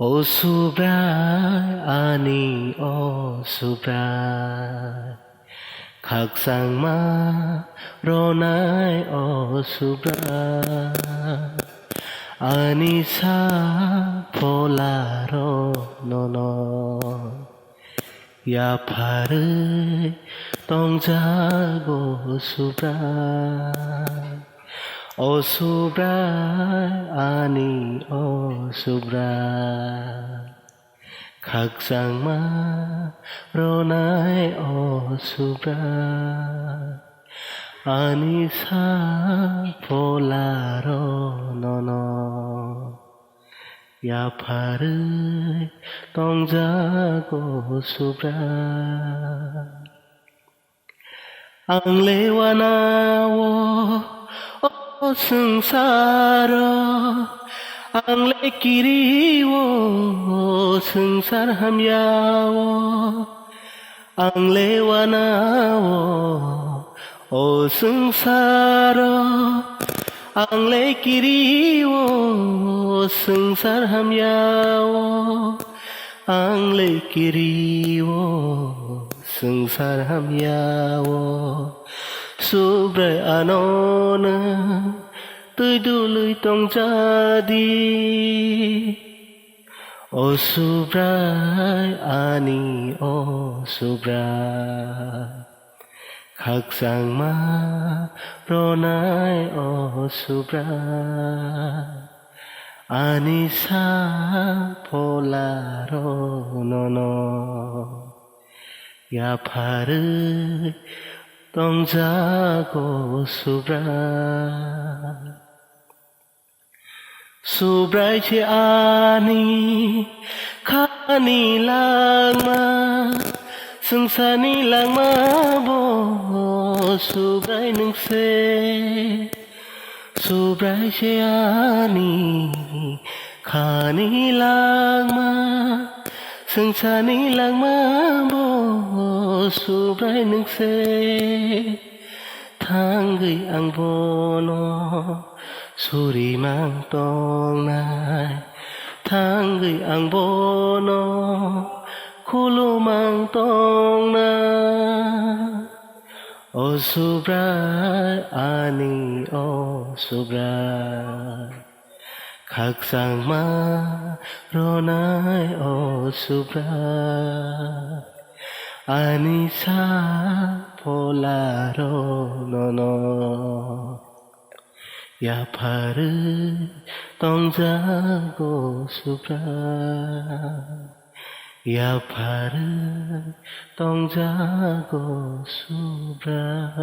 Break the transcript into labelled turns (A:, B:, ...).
A: 오수브라이 아니 오수브라이 각상마 로나이 오수브라이 아니사 폴라로 노노 야파르 똥자고 오수브라이 오수브라이 아니 오수브라이 각상마 로나이 오수브라이 아니사 폴라로 노노 야파르 똥자고 오수브라이 앙레와나워 sengsara angle kiriwo sengsar hamyawo angle wanawo o sengsara angle kiriwo sengsar hamyawo angle kiriwo sengsar hamyawo Subrai anona tươi đu lưới tông cha đi O Subrai ani O Subrai khắc sang ma ronai O Subrai ani sa polaro no no ya pharu 똥자고 Subrai che ani khani langma sengsani langma bo Subrai nung se Subrai che ani khani langma sengsani langma bo Subrai nung se thang gửi ang vô no suri mang tong nai thang gửi ang vô no khulu mang tong na O Subrai ani O Subrai khắc sang ma ronai O Subrai Anisa polaro no no ya pharu tongjago Subrai ya pharu tongjago Subrai